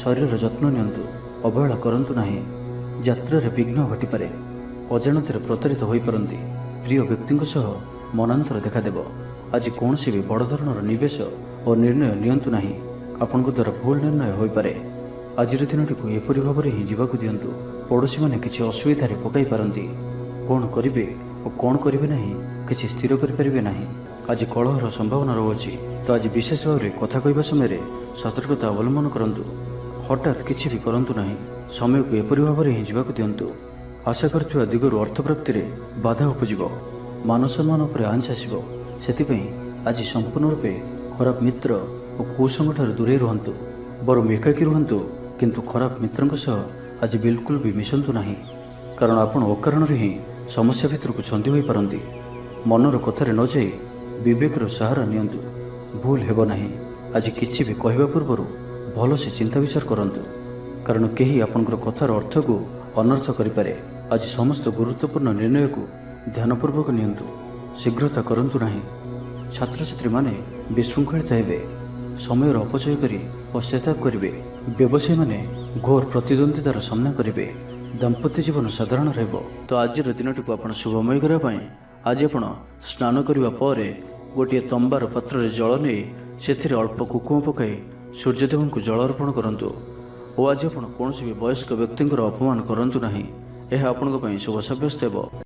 ଶରୀରର ଯତ୍ନ ନିଅନ୍ତୁ। ଅବହେଳା କରନ୍ତୁ ନାହିଁ। ଯାତ୍ରାରେ ବିଘ୍ନ ଘଟିପାରେ। ଅଜାଣତରେ ପ୍ରତାରିତ ହୋଇପାରନ୍ତି। ପ୍ରିୟ ବ୍ୟକ୍ତିଙ୍କ ସହ ମନାନ୍ତର ଦେଖାଦେବ। ଆଜି କୌଣସି ବି ବଡ଼ ଧରଣର ନିବେଶ ଓ ନିର୍ଣ୍ଣୟ ନିଅନ୍ତୁ ନାହିଁ। ଆପଣଙ୍କ ଦ୍ୱାରା ଭୁଲ ନିର୍ଣ୍ଣୟ ହୋଇପାରେ। ଆଜିର ଦିନଟିକୁ ଏପରି ଭାବରେ ହିଁ ଯିବାକୁ ଦିଅନ୍ତୁ। ପଡ଼ୋଶୀମାନେ କିଛି ଅସୁବିଧାରେ ପକାଇ ପାରନ୍ତି। କ'ଣ କରିବେ ଓ କ'ଣ କରିବେ ନାହିଁ କିଛି ସ୍ଥିର କରିପାରିବେ ନାହିଁ। ଆଜି କଳହର ସମ୍ଭାବନା ରହୁଅଛି। ତ ଆଜି ବିଶେଷ ଭାବରେ କଥା କହିବା ସମୟରେ ସତର୍କତା ଅବଲମ୍ବନ କରନ୍ତୁ। ହଠାତ୍ କିଛି ବି କରନ୍ତୁ ନାହିଁ। ସମୟକୁ ଏପରି ଭାବରେ ହିଁ ଯିବାକୁ ଦିଅନ୍ତୁ। ଆଶା କରୁଥିବା ଦିଗରୁ ଅର୍ଥପ୍ରାପ୍ତିରେ ବାଧା ଉପଜିବ। ମାନସମ୍ମାନ ଉପରେ ଆଞ୍ଚ ଆସିବ। ସେଥିପାଇଁ ଆଜି ସମ୍ପୂର୍ଣ୍ଣ ରୂପେ ଖରାପ ମିତ୍ର ଓ କୁସଙ୍ଗଠାରୁ ଦୂରେଇ ରୁହନ୍ତୁ। ବରଂ ଏକାକୀ ରୁହନ୍ତୁ, କିନ୍ତୁ ଖରାପ ମିତ୍ରଙ୍କ ସହ ଆଜି ବିଲକୁଲ ବି ମିଶନ୍ତୁ ନାହିଁ। କାରଣ ଆପଣ ଅକାରଣରେ ହିଁ ସମସ୍ୟା ଭିତରକୁ ଛନ୍ଦି ହୋଇପାରନ୍ତି। ମନର କଥାରେ ନ ଯାଇ ବିବେକର ସାହାରା ନିଅନ୍ତୁ। ଭୁଲ ହେବ ନାହିଁ। ଆଜି କିଛି ବି କହିବା ପୂର୍ବରୁ ଭଲସେ ଚିନ୍ତା ବିଚାର କରନ୍ତୁ। କାରଣ କେହି ଆପଣଙ୍କର କଥାର ଅର୍ଥକୁ ଅନର୍ଥ କରିପାରେ। ଆଜି ସମସ୍ତ ଗୁରୁତ୍ୱପୂର୍ଣ୍ଣ ନିର୍ଣ୍ଣୟକୁ ଧ୍ୟାନପୂର୍ବକ ନିଅନ୍ତୁ। ଶୀଘ୍ରତା କରନ୍ତୁ ନାହିଁ। ଛାତ୍ରଛାତ୍ରୀମାନେ ବିଶୃଙ୍ଖଳିତ ହେବେ। ସମୟର ଅପଚୟ କରି ପଶ୍ଚାତାପ କରିବେ। ବ୍ୟବସାୟୀମାନେ ଘୋର ପ୍ରତିଦ୍ୱନ୍ଦ୍ୱିତାର ସାମ୍ନା କରିବେ। ଦାମ୍ପତ୍ୟ ଜୀବନ ସାଧାରଣ ରହିବ। ତ ଆଜିର ଦିନଟିକୁ ଆପଣ ଶୁଭମୟ କରିବା ପାଇଁ ଆଜି ଆପଣ ସ୍ନାନ କରିବା ପରେ ଗୋଟିଏ ତମ୍ବାର ପାତ୍ରରେ ଜଳ ନେଇ ସେଥିରେ ଅଳ୍ପ କୁକୁମ ପକାଇ ସୂର୍ଯ୍ୟଦେବଙ୍କୁ ଜଳ ଅର୍ପଣ କରନ୍ତୁ। ଓ ଆଜି ଆପଣ କୌଣସି ବି ବୟସ୍କ ବ୍ୟକ୍ତିଙ୍କର ଅପମାନ କରନ୍ତୁ ନାହିଁ। ଏହା ଆପଣଙ୍କ ପାଇଁ ଶୁଭ ସାବ୍ୟସ୍ତ ହେବ।